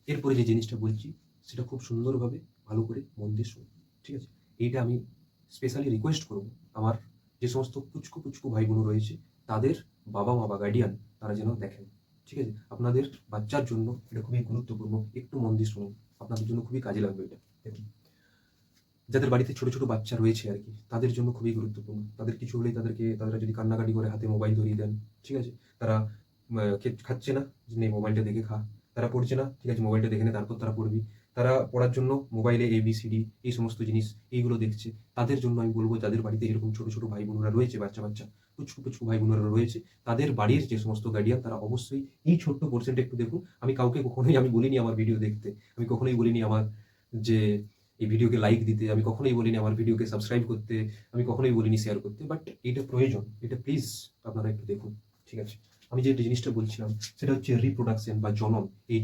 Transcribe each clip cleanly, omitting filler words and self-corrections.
এরপরে যে জিনিসটা বলছি সেটা খুব সুন্দরভাবে ভালো করে মন দিয়ে শুনুন, ঠিক আছে? এইটা আমি স্পেশালি রিকোয়েস্ট করব আমার যে সমস্ত পুচকু, পুচকু ভাই বোন রয়েছে তাদের বাবা-মা বা গার্ডিয়ান তারা যেন দেখেন, ঠিক আছে? আপনাদের বাচ্চার জন্য এটা খুবই গুরুত্বপূর্ণ। একটু মন দিয়ে শুনুন। আপনাদের জন্য খুবই কাজে লাগবে এটা। দেখুন, যাদের বাড়িতে ছোট, ছোট বাচ্চা রয়েছে আরকি, তাদের জন্য খুবই গুরুত্বপূর্ণ। তাদের কিছু হলেই তারা যদি কান্নাকাটি করে হাতে মোবাইল ধরিয়ে দেন, ঠিক আছে? তারা খাচ্ছে না, যে নে মোবাইলটা দেখে খা। তারা পড়ছে না, ঠিক আছে মোবাইলটা দেখে নে তারপর তারা পড়বি। তারা পড়ার জন্য মোবাইলে ABCD এই সমস্ত জিনিস এইগুলো দেখছে। তাদের জন্য আমি বলব যাদের বাড়িতে এরকম ছোট, ছোট ভাই বোনেরা রয়েছে, বাচ্চা, বাচ্চা পুচকু, পুচকু ভাই বোনেরা রয়েছে, তাদের বাড়ির যে সমস্ত গার্ডিয়ান তারা অবশ্যই এই ছোট্ট পোরশনটা একটু দেখুন। আমি কাউকে কখনোই আমি বলিনি আমার ভিডিও দেখতে। আমি কখনোই বলিনি আমার যে এই ভিডিওকে লাইক দিতে, আমি কখনোই বলিনি আমার ভিডিওকে সাবস্ক্রাইব করতে, আমি কখনোই বলিনি শেয়ার করতে। বাট এইটা প্রয়োজন। এটা প্লিজ আপনারা একটু দেখুন। ঠিক আছে? আমি যে জিনিসটা বলছিলাম সেটা হচ্ছে রিপ্রোডাকশন বা জনন। এই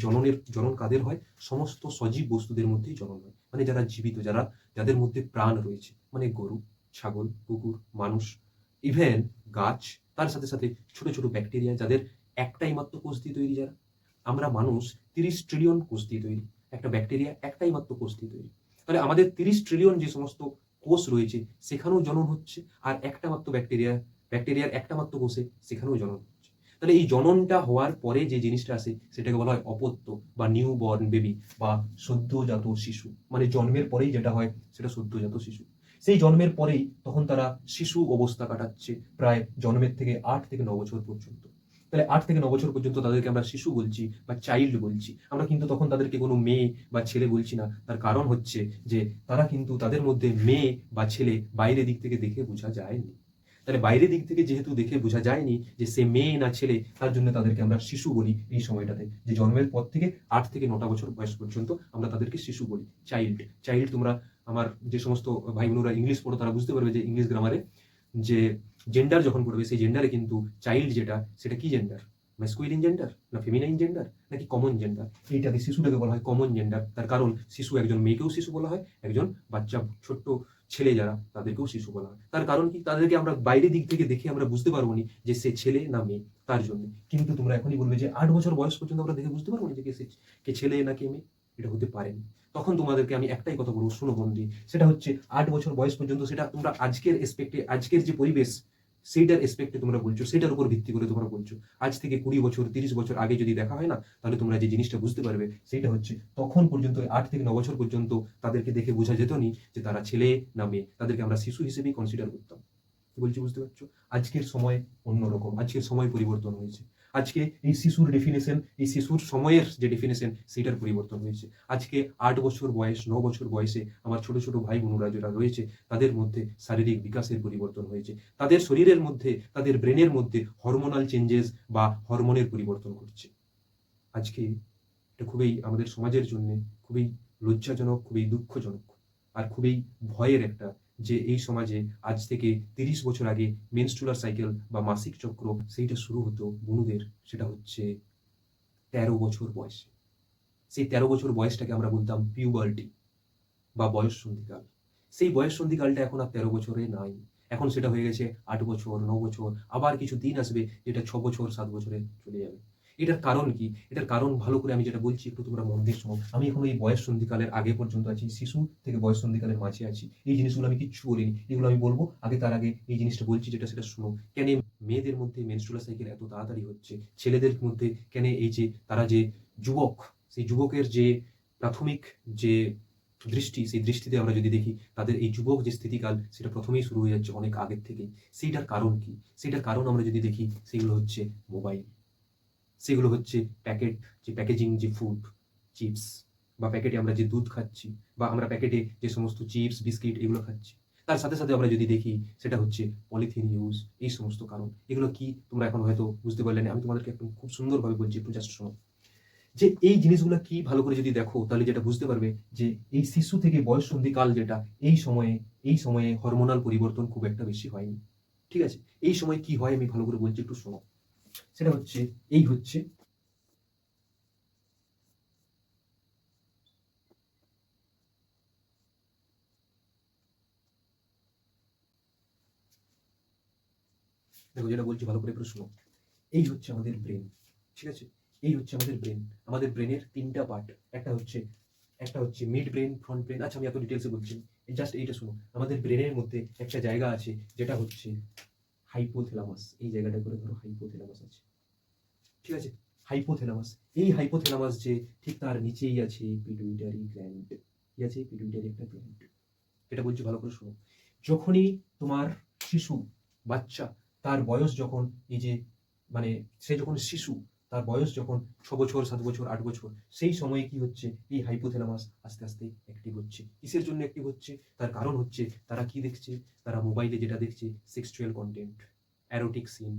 জনন কাদের হয়? সমস্ত সজীব বস্তুদের মধ্যেই জনন হয়। মানে যারা জীবিত, যাদের মধ্যে প্রাণ রয়েছে। মানে গরু, ছাগল, কুকুর, মানুষ, ইভেন গাছ, তার সাথে, সাথে ছোট, ছোট ব্যাকটেরিয়া যাদের একটাই মাত্র কোষ দিয়ে তৈরি যারা। আমরা মানুষ ৩০ ট্রিলিয়ন কোষ দিয়ে তৈরি। একটা ব্যাকটেরিয়া একটাই মাত্র কোষ দিয়ে তৈরি। তাহলে আমাদের ৩০ ট্রিলিয়ন যে সমস্ত কোষ রয়েছে সেখানেও জনন হচ্ছে। আর একটা মাত্র ব্যাকটেরিয়ার একটা মাত্র কোষে সেখানেও জনন হচ্ছে। তাহলে এই জননটা হওয়ার পরে যে জিনিসটা আসে সেটাকে বলা হয় অপত্য বা নিউ বর্ন বেবি বা সদ্যজাত শিশু। মানে জন্মের পরেই যেটা হয় সেটা সদ্যজাত শিশু। সেই জন্মের পরেই তখন তারা শিশু অবস্থা কাটাচ্ছে প্রায় জন্মের থেকে ৮ থেকে ৯ বছর পর্যন্ত। তাহলে ৮ থেকে ৯ বছর পর্যন্ত তাদেরকে আমরা শিশু বলছি বা চাইল্ড বলছি। আমরা কিন্তু তখন তাদেরকে কোনো মেয়ে বা ছেলে বলছি না। তার কারণ হচ্ছে যে তারা কিন্তু তাদের মধ্যে মেয়ে বা ছেলে বাইরের দিক থেকে দেখে বোঝা যায়নি। তাহলে বাইরের দিক থেকে যেহেতু দেখে বোঝা যায়নি যে সে মেয়ে না ছেলে, তার জন্য তাদেরকে আমরা শিশু বলি এই সময়টাতে। যে জন্মের পর থেকে ৮ থেকে ৯টা বছর বয়স পর্যন্ত আমরা তাদেরকে শিশু বলি। চাইল্ড। চাইল্ড তোমরা আমার যে সমস্ত ভাই বোনেরা ইংলিশ পড়ো তারা বুঝতে পারবে যে ইংলিশ গ্রামারে যে জেন্ডার যখন পড়বে সেই জেন্ডারে কিন্তু চাইল্ড যেটা সেটা কি জেন্ডার? ম্যাসকুলিন জেন্ডার না ফেমিনাইন জেন্ডার নাকি কমন জেন্ডার? এইটাকে শিশুটাকে বলা হয় কমন জেন্ডার। তার কারণ শিশু একজন মেয়েকেও শিশু বলা হয়, একজন বাচ্চা ছোট্ট ছেলে যারা তাদেরকেও শিশু বলা হয়। তার কারণ কি? তাদেরকে আমরা বাইরের দিক থেকে দেখে আমরা বুঝতে পারবো নি যে সে ছেলে না মেয়ে, তার জন্য। কিন্তু তোমরা এখনই বলবে যে ৮ বছর বয়স পর্যন্ত আমরা দেখে বুঝতে পারবো না যে কে ছেলে না কে মেয়ে? এটা হতে পারে না। তখন তোমাদেরকে আমি একটাই কথা বলবো, শোনো মন দিয়ে। সেটা হচ্ছে ৮ বছর বয়স পর্যন্ত সেটা তোমরা আজকের যে পরিবেশ সেইটার এসপেক্টে তোমরা বলছো, সেটার উপর ভিত্তি করে তোমরা বলছো। আজ থেকে ২০ বছর ৩০ বছর আগে যদি দেখা হয় না, তাহলে তোমরা যে জিনিসটা বুঝতে পারবে সেইটা হচ্ছে তখন পর্যন্ত ৮ থেকে ৯ বছর পর্যন্ত তাদেরকে দেখে বোঝা যেত নি যে তারা ছেলে না মেয়ে। তাদেরকে আমরা শিশু হিসেবেই কনসিডার করতাম। কি বলছি বুঝতে পারছো? আজকের সময় অন্যরকম। আজকের সময় পরিবর্তন হয়েছে। আজকে এই শিশুর ডেফিনিশন, এই শিশুর সময়ের যে ডেফিনিশন সেইটার পরিবর্তন হয়েছে। আজকে ৮ বছর বয়স, ৯ বছর বয়সে আমার ছোট, ছোট ভাই বোনেরা যারা রয়েছে তাদের মধ্যে শারীরিক বিকাশের পরিবর্তন হয়েছে। তাদের শরীরের মধ্যে, তাদের ব্রেনের মধ্যে হরমোনাল চেঞ্জেস বা হরমোনের পরিবর্তন ঘটছে। আজকে এটা খুবই আমাদের সমাজের জন্যে খুবই লজ্জাজনক, খুবই দুঃখজনক আর খুবই ভয়ের একটা যে এই সমাজে আজ থেকে ৩০ বছর আগে মেনস্ট্রুয়াল সাইকেল বা মাসিক চক্র সেইটা শুরু হতো বুনুদের, সেটা হচ্ছে ১৩ বছর বয়সে। সেই ১৩ বছর বয়সটাকে আমরা বলতাম পিউবার্টি বা বয়ঃসন্ধিকাল। সেই বয়ঃসন্ধিকালটা এখন আর ১৩ বছরে নাই। এখন সেটা হয়ে গেছে ৮ বছর, ৯ বছর, আবার কিছু দিন আসবে যেটা ৬ বছর, ৭ বছরে চলে যাবে। এটার কারণ কি? এটার কারণ ভালো করে আমি যেটা বলছি একটু তোমরা মন দিয়ে শোনো। আমি এখনো এই বয়ঃসন্ধিকালের আগে পর্যন্ত আছি। শিশু থেকে বয়ঃসন্ধিকালের মাঝে আছি। এই জিনিসগুলো আমি কিচ্ছু বলিনি। এগুলো আমি বলব। তার আগে এই জিনিসটা বলছি যেটা সেটা শোনো। কেন মেয়েদের মধ্যে মেনস্ট্রুয়াল সাইকেল এত তাড়াতাড়ি হচ্ছে? ছেলেদের মধ্যে কেন এই যে তারা যে যুবক, সেই যুবকের যে প্রাথমিক যে দৃষ্টি, সেই দৃষ্টিতে আমরা যদি দেখি তাদের এই যুবক যে স্থিতিকাল সেটা ১ম এই শুরু হয়ে যাচ্ছে অনেক আগের থেকেই। সেইটার কারণ কি? সেইটার কারণ আমরা যদি দেখি সেগুলো হচ্ছে মোবাইল। সেগুলো হচ্ছে প্যাকেজিং যে ফুড, চিপস বা প্যাকেটে আমরা যে দুধ খাচ্ছি বা আমরা প্যাকেটে যে সমস্ত চিপস, বিস্কিট এগুলো খাচ্ছি। তার সাথে, সাথে আমরা যদি দেখি সেটা হচ্ছে পলিথিন ইউজ, এই সমস্ত কারণ। এগুলো কি তোমরা এখন হয়তো বুঝতে পারলে না। আমি তোমাদেরকে একদম খুব সুন্দরভাবে বলছি, একটু জাস্ট শোনো। যে এই জিনিসগুলা কি ভালো করে যদি দেখো তাহলে যেটা বুঝতে পারবে যে এই শিশু থেকে বয়ঃসন্ধিকাল যেটা এই সময়ে হরমোনাল পরিবর্তন খুব একটা বেশি হয়নি। ঠিক আছে? এই সময় কি হয় আমি ভালো করে বলছি, একটু শোনো। সেটা হচ্ছে এই হচ্ছে দেখো যেটা বলছি ভালো করে একটু শোনো। এই হচ্ছে আমাদের ব্রেন। ঠিক আছে? এই হচ্ছে আমাদের ব্রেন। আমাদের ব্রেনের 3টা পার্ট। একটা হচ্ছে মিড ব্রেন, ফ্রন্ট ব্রেন। আচ্ছা, আমি এত ডিটেলসে বলছি না, জাস্ট এইটা শুনো। আমাদের ব্রেনের মধ্যে একটা জায়গা আছে যেটা হচ্ছে হাইপোথ্যালামাস। এই জায়গাটা করে ধরো হাইপোথ্যালামাস আছে, ঠিক আছে? হাইপোথ্যালামাস, এই হাইপোথ্যালামাস যে ঠিক তার নিচেই আছে পিটুইটারি গ্ল্যান্ড। কি আছে? পিটুইটারি একটা গ্ল্যান্ড। এটা বলছি, ভালো করে শোনো। যখনই তোমার শিশু, বাচ্চা, তার বয়স যখন এই যে মানে সে যখন শিশু, তার বয়স যখন 6 বছর, 7 বছর, 8 বছর, সেই সময়ে কি হচ্ছে? এই হাইপোথ্যালামাস আস্তে আস্তে অ্যাক্টিভ হচ্ছে। কিসের জন্য অ্যাক্টিভ হচ্ছে? তার কারণ হচ্ছে তারা কি দেখছে? তারা মোবাইলে যেটা দেখছে সেক্সুয়াল কন্টেন্ট, অ্যারোটিক সিন।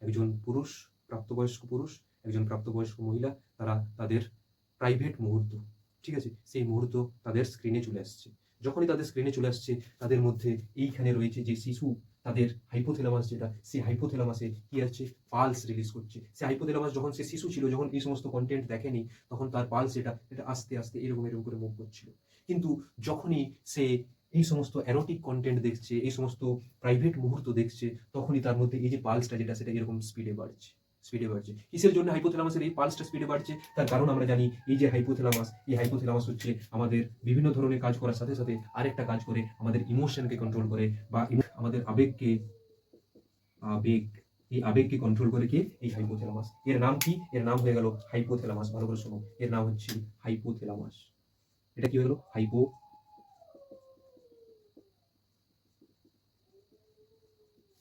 একজন পুরুষ, প্রাপ্তবয়স্ক পুরুষ, একজন প্রাপ্তবয়স্ক মহিলা, তারা তাদের প্রাইভেট মুহূর্ত, ঠিক আছে, সেই মুহূর্ত তাদের স্ক্রিনে চলে আসছে। যখনই তাদের স্ক্রিনে চলে আসছে, তাদের মধ্যে এইখানে রয়েছে যে শিশু, তাদের হাইপোথ্যালামাস যেটা, সেই হাইপোথ্যালামাসে কি আছে? পালস রিলিজ করছে। সেই হাইপোথ্যালামাস যখন সে শিশু ছিল, যখন এই সমস্ত কন্টেন্ট দেখেনি, তখন তার পালস এটা আস্তে আস্তে এরকম এরকম করে মুভ করছিল। কিন্তু যখনই সে এই সমস্ত অ্যারোটিক কন্টেন্ট দেখছে, এই সমস্ত প্রাইভেট মুহূর্ত দেখছে, তখনই তার মধ্যে এই যে পালসটা যেটা, সেটা এরকম স্পিডে বাড়ছে। কিসের জন্য হাইপোথ্যালামাসের এই পালসটা স্পিডে বাড়ছে? তার কারণ আমরা জানি, এই যে হাইপোথ্যালামাস, এই হাইপোথ্যালামাস হচ্ছে আমাদের বিভিন্ন ধরনের কাজ করার সাথে সাথে আরেকটা কাজ করে, আমাদের ইমোশনকে কন্ট্রোল করে, বা আমাদের আবেগ এই আবেগকে কন্ট্রোল করে কে? এই হাইপোথ্যালামাস। এর নাম কি? এর নাম হয়ে গেল হাইপোথ্যালামাস। ভালো করে শোনো, এর নাম হচ্ছে হাইপোথ্যালামাস। এটা কি হলো?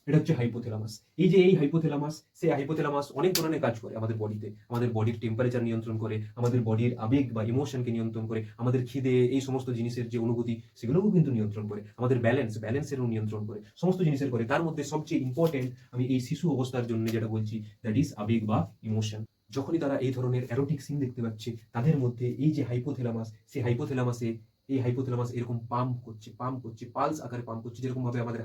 এটা হচ্ছে হাইপোথ্যালামাস। এই যে এই হাইপোথ্যালামাস, সেই হাইপোথ্যালামাস অনেক ধরনের কাজ করে আমাদের বডিতে। আমাদের বডির টেম্পারেচার নিয়ন্ত্রণ করে, আমাদের বডির আবেগ বা ইমোশনকে নিয়ন্ত্রণ করে, আমাদের খিদে, এই সমস্ত জিনিসের যে অনুভূতি, সেগুলোও কিন্তু নিয়ন্ত্রণ করে। আমাদের ব্যালেন্সেরও নিয়ন্ত্রণ করে, সমস্ত জিনিসের করে। তার মধ্যে সবচেয়ে ইম্পর্টেন্ট আমি এই শিশু অবস্থার জন্য যেটা বলছি, দ্যাট ইজ আবেগ বা ইমোশন। যখনই তারা এই ধরনের অ্যারোটিক সিন দেখতে পাচ্ছে, তাদের মধ্যে এই যে হাইপোথ্যালামাস, সেই হাইপোথ্যালামাসে এই হাইপোথ্যালামাস এরকম পাম্প করছে, পালস আকারে পাম্প করছে। যেরকম ভাবে আমাদের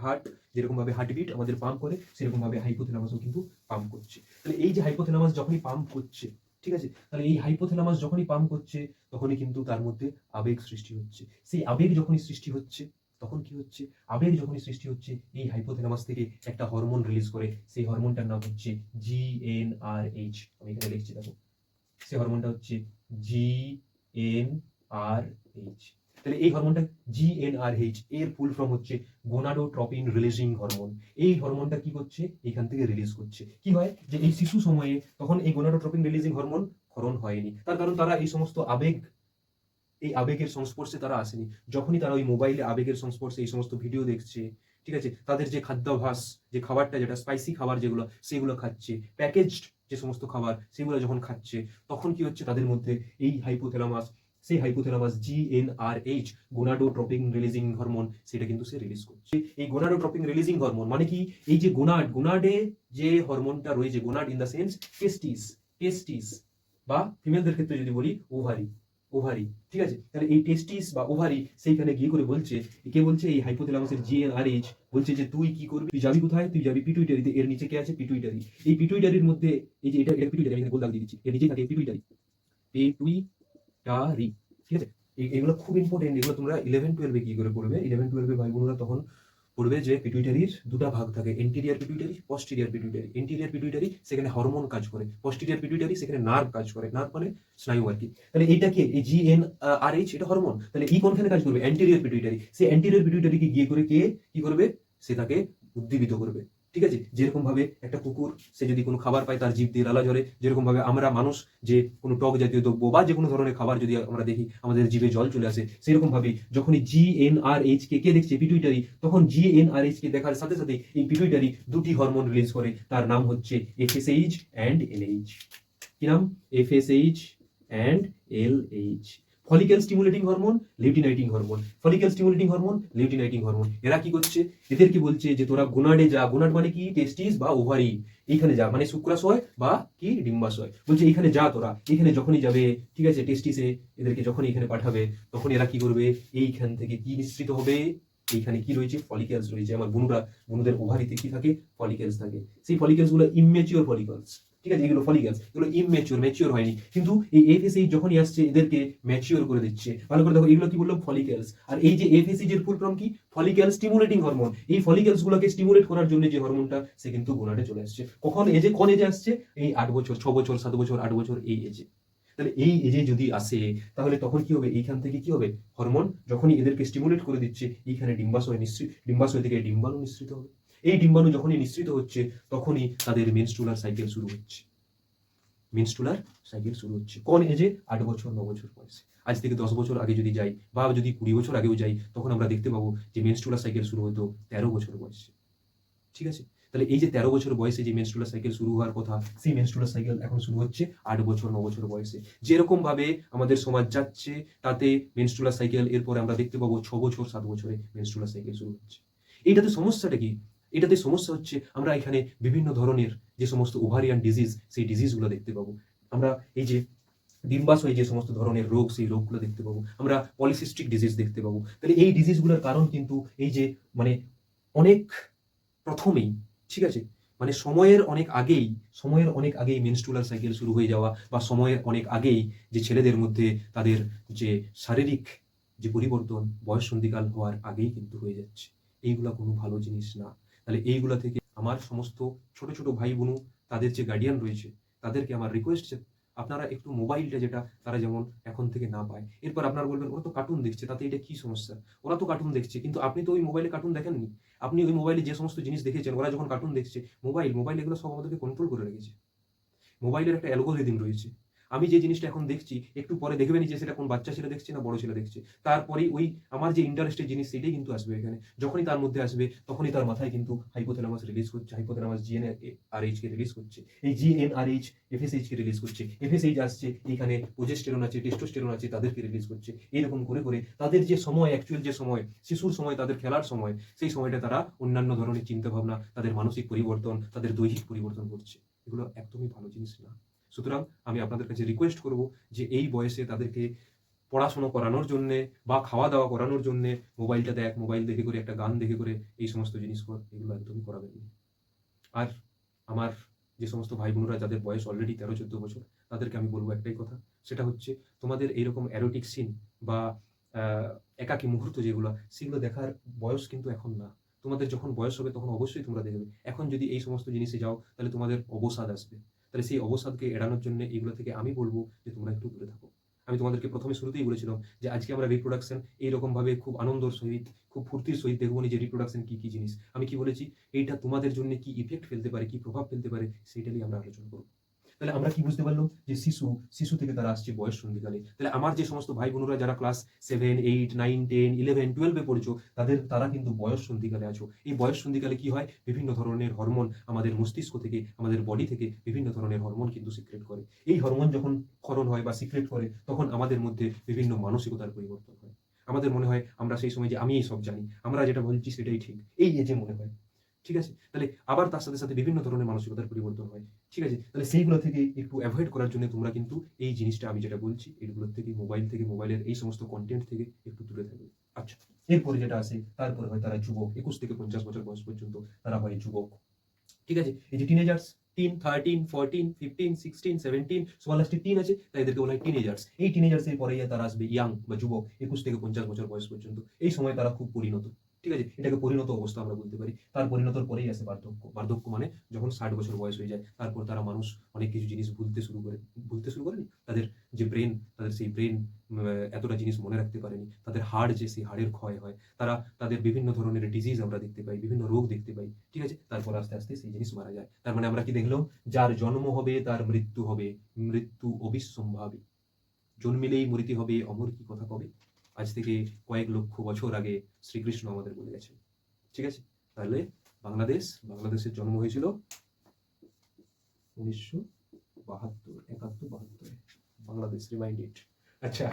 যেরকম ভাবে হার্টবিট আমাদের পাম্প করে, সেরকম ভাবে হাইপোথ্যালামাসও কিন্তু পাম্প করছে। তাহলে এই যে হাইপোথ্যালামাস যখনই পাম্প করছে, ঠিক আছে, তাহলে এই হাইপোথ্যালামাস যখনই পাম্প করছে, তখনই কিন্তু তার মধ্যে আবেগ সৃষ্টি হচ্ছে। সেই আবেগ যখনই সৃষ্টি হচ্ছে, তখন কি হচ্ছে? আবেগ যখনই সৃষ্টি হচ্ছে, এই হাইপোথ্যালামাস থেকে একটা হরমোন রিলিজ করে। সেই হরমোনটার নাম হচ্ছে GnRH। আমি এখানে লিখছি, দেখো। সেই হরমোনটা হচ্ছে GnRH। তাহলে এই হরমোনটা GnRH এর ফুল ফর্ম হচ্ছে গোনাডোট্রপিন রিলিজিং হরমোন। এই হরমোনটা কি করছে? এখান থেকে রিলিজ করছে। কি হয়? যে এই শিশু সময়ে তখন এই গোনাডোট্রপিন রিলিজিং হরমোন ক্ষরণ হয়নি, তার কারণ তারা এই সমস্ত এই আবেগের সংস্পর্শে তারা আসেনি। যখনই তারা ওই মোবাইলে আবেগের সংস্পর্শে এই সমস্ত ভিডিও দেখছে, ঠিক আছে, তাদের যে খাদ্যাভ্যাস, যে খাবারটা যেটা স্পাইসি খাবার যেগুলো, সেগুলো খাচ্ছে, প্যাকেজড যে সমস্ত খাবার সেগুলো যখন খাচ্ছে, তখন কি হচ্ছে? তাদের মধ্যে এই hypothalamus GnRH, gonadotropin releasing hormone, সেটা কিন্তু সে রিলিজ করছে। এই গোনাডোট্রপিন রিলিজিং হরমোন মানে কি? এই যে গোনাডে যে হরমোনটা রয়েছে, গোনাড ইন দ্য সেন্স টেস্টিস, বা ফিমেলদের ক্ষেত্রে যদি বলি ওভারি, ঠিক আছে। তাহলে এই টেস্টিস বা ওভারি সেইখানে গিয়ে করে বলছে, কে বলছে? এই হাইপোথ্যালামাসের GnRH বলছে যে তুই কি করবি? তুই যাবি কোথায়? তুই যাবি পিটুইটারিতে। এর নিচে কে আছে? পিটুইটারি। এই পিটুইটারির মধ্যে এই যে এটা পিটুইটারি, আমি এখানে গোল দাগ দিয়ে দিচ্ছি, এর নিচে থাকে পিটুইটারি। ঠিক আছে। এগুলো খুব ইম্পর্টেন্ট। এগুলো তোমরা 11-12 কি করে পড়বে? 11-12 ভাই বোনরা তখন পড়বে যে পিটুইটারির দুটো ভাগ থাকে, এন্টিরিয়ার পিটুইটারি, পস্টেরিয়ার পিটুইটারি। এন্টিরিয়ার পিটুইটারি সেখানে হরমোন কাজ করে, পস্টেরিয়ার পিটুইটারি সেখানে নার্ভ কাজ করে, নার্ভ মানে স্নায়ু আর কি। তাহলে এইটা কি? এই GnRH এটা হরমোন। তাহলে কোনখানে কাজ করবে? Anterior pituitary. সেই অ্যান্টেরিয়র পিটুইটারিকে গিয়ে করে কে কি করবে? সে তাকে উদ্দীপিত করবে, ঠিক আছে। যেরকম ভাবে একটা কুকুর, সে যদি কোনো খাবার পায়, তার জিভ দিয়ে লালা ঝরে, যেরকম ভাবে আমরা মানুষ যে কোনো টক জাতীয় দ্রব্য বা যে কোনো ধরনের খাবার যদি আমরা দেখি, আমাদের জিভে জল চলে আসে, সেরকম ভাবে যখনই GnRH কে দেখছে পিটুইটারি, তখন GnRH কে দেখার সাথে সাথে এই পিটুইটারি দুটি হরমোন রিলিজ করে। তার নাম হচ্ছে FSH অ্যান্ড LH। কি নাম? FSH and LH। Follicle stimulating hormone, luteinizing hormone, follicle stimulating hormone, luteinizing hormone. এরা কি করছে? এদেরকে বলছে যে তোরা গোনাডে যা। গোনাড মানে কি? টেস্টিস বা ওভারি। এইখানে যা মানে শুক্রাশয় বা কি ডিম্বাশয়। বলছে এইখানে যা তোরা। এখানে যখনই যাবে, ঠিক আছে, টেস্টিসে এদেরকে যখনই এখানে পাঠাবে, তখন এরা কি করবে? এইখান থেকে কি নিঃসৃত হবে? এইখানে কি রয়েছে? ফলিক্যালস রয়েছে। আমার বুনুদের ওভারিতে কি থাকে? ফলিক্যালস থাকে। সেই ফলিক্যালস গুলো ইম্যাচিওর ফলিক্যালস, ঠিক আছে, এগুলো ফলিক্যালস, এগুলো ইমম্যাচিওর, ম্যাচিওর হয়নি, কিন্তু এই এফএসএইচ যখনই আসছে এদেরকে ম্যাচিওর করে দিচ্ছে। ভালো করে দেখো, এগুলো কি বললাম, ফলিক্যালস। আর এই যে এফএসএইচ এর ফুল ফর্ম কি, ফলিক্যাল স্টিমুলেটিং হরমোন। এই ফলিক্যালস গুলোকে স্টিমুলেট করার জন্য যে হরমোনটা, সে কিন্তু গোনাডে চলে আসছে। কখন এজে, কোন এজে আসছে, এই 8 বছর, 6 বছর, 7 বছর, 8 বছর, এই এজে। তাহলে এই এজে যদি আসে, তাহলে তখন কি হবে, এইখান থেকে কি হবে, হরমোন যখনই এদেরকে স্টিমুলেট করে দিচ্ছে, এইখানে ডিম্বাশয় নিঃসৃত, ডিম্বাশয় থেকে ডিম্বাণু নিঃসৃত হবে। এই ডিম্বাণু যখনই নিঃসৃত হচ্ছে, তখনই তাদের মেনস্ট্রুলার সাইকেল শুরু হচ্ছে। মেনস্ট্রুলার সাইকেল শুরু হচ্ছে কোন এজে, 8 বছর, 9 বছর বয়সে। আজ থেকে 10 বছর আগে যদি যাই, বা যদি 20 বছর আগেও যাই, তখন আমরা দেখতে পাবো যে মেনস্ট্রুলার সাইকেল শুরু হতো 13 বছর বয়সে। ঠিক আছে, তাহলে এই যে 13 বছর বয়সে যে মেনস্ট্রুলার সাইকেল শুরু হওয়ার কথা, সেই মেনস্ট্রুলার সাইকেল এখন শুরু হচ্ছে 8 বছর, 9 বছর বয়সে। যেরকম ভাবে আমাদের সমাজ যাচ্ছে, তাতে মেনস্ট্রুলার সাইকেল এরপরে আমরা দেখতে পাবো 6 বছর, 7 বছরে মেনস্ট্রুলার সাইকেল শুরু হচ্ছে। এইটাতে সমস্যাটা কি, এটাতে সমস্যা হচ্ছে আমরা এখানে বিভিন্ন ধরনের যে সমস্ত ওভারিয়ান ডিজিজ, সেই ডিজিজগুলো দেখতে পাবো। আমরা এই যে ডিম্বাশয় যে সমস্ত ধরনের রোগ, সেই রোগগুলো দেখতে পাবো। আমরা পলিসিস্টিক ডিজিজ দেখতে পাবো। তাহলে এই ডিজিজগুলোর কারণ কিন্তু এই যে মানে অনেক প্রথমেই, ঠিক আছে, মানে সময়ের অনেক আগেই মেনস্ট্রুলার সাইকেল শুরু হয়ে যাওয়া, বা সময়ের অনেক আগেই যে ছেলেদের মধ্যে তাদের যে শারীরিক যে পরিবর্তন, বয়স সন্ধিকাল হওয়ার আগেই কিন্তু হয়ে যাচ্ছে। এইগুলা কোনো ভালো জিনিস না। তাহলে এইগুলা থেকে আমার সমস্ত ছোট ছোট ভাই বোনু, তাদের যে গার্ডিয়ান রয়েছে, তাদেরকে আমার রিকোয়েস্ট, আপনারা একটু মোবাইলটা যেটা তারা যেমন এখন থেকে না পায়। এরপর আপনারা বলবেন, ওরা তো কার্টুন দেখছে, তাতে এটা কি সমস্যা? ওরা তো কার্টুন দেখছে, কিন্তু আপনি তো ওই মোবাইলে কার্টুন দেখেননি। আপনি ওই মোবাইলে যে সমস্ত জিনিস দেখেছেন, ওরা যখন কার্টুন দেখছে, মোবাইল এগুলো সব আমাদেরকে কন্ট্রোল করে রেখেছে। মোবাইলের একটা অ্যালগোরিদম রয়েছে। আমি যে জিনিসটা এখন দেখছি, একটু পরে দেখবেনই যে সেটা কোন বাচ্চা ছেলে দেখছে না বড় ছেলে দেখছে। তারপরেই ওই আমার যে ইন্টারেস্টের জিনিস, সেটাই কিন্তু আসবে এখানে। যখনই তার মধ্যে আসবে, তখনই তার মাথায় কিন্তু হাইপোথ্যালামাস রিলিজ করছে, হাইপোথ্যালামাস জিএনআরএইচ কে রিলিজ করছে, এই জিএনআরএইচ এফএসএইচ কে রিলিজ করছে, এফএসএইচ আসছে, এখানে প্রোজেস্টেরন আছে, টেস্টোস্টেরন আছে, তাদেরকে রিলিজ করছে। এরকম করে করে তাদের যে সময়, অ্যাকচুয়াল যে সময়, শিশুর সময়, তাদের খেলার সময়, সেই সময়টা তারা অন্যান্য ধরনের চিন্তা ভাবনা, তাদের মানসিক পরিবর্তন, তাদের দৈহিক পরিবর্তন করছে। এগুলো একদমই ভালো জিনিস না। সুতরাং আমি আপনাদের কাছে রিকোয়েস্ট করব যে এই বয়সে তাদেরকে পড়াশোনা করানোর জন্যে বা খাওয়া দাওয়া করানোর জন্যে মোবাইলটা দেখ, মোবাইল দেখে করে, একটা গান দেখে করে এই সমস্ত জিনিস কর, এগুলো একদমই করাবেন না। আর আমার যে সমস্ত ভাই বোনরা যাদের বয়স অলরেডি 13-14 বছর, তাদেরকে আমি বলবো একটাই কথা, সেটা হচ্ছে তোমাদের এইরকম অ্যারোটিক সিন বা একাকী মুহূর্ত যেগুলো, সেগুলো দেখার বয়স কিন্তু এখন না। তোমাদের যখন বয়স হবে, তখন অবশ্যই তোমরা দেখবে। এখন যদি এই সমস্ত জিনিসে যাও, তাহলে তোমাদের অবসাদ আসবে। তাহলে সেই অবসাদকে এড়ানোর জন্য এগুলো থেকে আমি বলবো যে তোমরা একটু দূরে থাকো। আমি তোমাদেরকে প্রথমে শুরুতেই বলেছিলাম যে আজকে আমরা রিপ্রোডাকশন এইরকম ভাবে খুব আনন্দর সহিত, খুব ফুর্তির সহিত দেখবো যে রিপ্রোডাকশন কি কি জিনিস। আমি কি বলেছি, এইটা তোমাদের জন্য কি ইফেক্ট ফেলতে পারে, কি প্রভাব ফেলতে পারে, সেইটা নিয়ে আমরা আলোচনা করবো। তাহলে আমরা কি বুঝতে পারলাম যে শিশু থেকে তারা আসছে বয়স সন্ধিকালে। তাহলে আমার যে সমস্ত ভাই বোনরা যারা ক্লাস 7, 8, 9, 10, 11, 12 এ পড়ছো, তারা কিন্তু বয়স সন্ধিকালে আছো। এই বয়স সন্ধিকালে কি হয়, বিভিন্ন ধরনের হরমোন আমাদের মস্তিষ্ক থেকে, আমাদের বডি থেকে বিভিন্ন ধরনের হরমোন কিন্তু সিক্রেট করে। এই হরমোন যখন ক্ষরণ হয় বা সিক্রেট করে, তখন আমাদের মধ্যে বিভিন্ন মানসিকতার পরিবর্তন হয়। আমাদের মনে হয় আমরা সেই সময় যে আমি এই সব জানি, আমরা যেটা বলছি সেটাই ঠিক, এই এজে মনে হয়। ঠিক আছে, তাহলে আবার তার সাথে সাথে বিভিন্ন ধরনের মানসিকতার পরিবর্তন হয়। ঠিক আছে, তাহলে সেইগুলো থেকে একটু অ্যাভয়েড করার জন্য তোমরা কিন্তু এই জিনিসটা আমি যেটা বলছি, এগুলোর থেকে, মোবাইলের এই সমস্ত কন্টেন্ট থেকে একটু দূরে থাকবে। আচ্ছা, এরপরে যেটা আসে, তারপরে হয় তারা যুবক। 21 থেকে 50 বছর বয়স পর্যন্ত তারা হয় যুবক। ঠিক আছে, এই যে টিনেজার্স, 13, 14, 15, 16, 17, সবার লাস্টে 3 আছে, তাই এদেরকে বলা হয় টিনেজার্স। এই টিনেজার্স এর পরে তারা আসবে ইয়াং বা যুবক, 21 থেকে 50 বছর বয়স পর্যন্ত। এই সময় তারা খুব পরিণত। ঠিক আছে, এটাকে পরিণত অবস্থা আমরা বলতে পারি। তার পরিণতর পরেই আসে বার্ধক্য। বার্ধক্য মানে যখন 60 বছর বয়স হয়ে যায়, তারপর তারা মানুষ অনেক কিছু জিনিস ভুলতে শুরু করেনি। তাদের যে ব্রেন, তাদের সেই ব্রেন এতটা জিনিস মনে রাখতে পারেনি। তাদের হাড়, যে সেই হাড়ের ক্ষয় হয়। তাদের বিভিন্ন ধরনের ডিজিজ আমরা দেখতে পাই, বিভিন্ন রোগ দেখতে পাই। ঠিক আছে, তারপর আস্তে আস্তে সেই জিনিস মারা যায়। তার মানে আমরা কি দেখলাম, যার জন্ম হবে তার মৃত্যু হবে, মৃত্যু অবিসম্ভাবী। জন্মিলেই মরিতে হবে, অমর কি কথা কবে। আজ থেকে কয়েক লক্ষ বছর আগে শ্রীকৃষ্ণ আমাদের বলে গেছেন। ঠিক আছে, তাহলে বাংলাদেশের জন্ম হয়েছিল 1972, 71, 72, বাংলাদেশ রিমাইন্ডেড। আচ্ছা।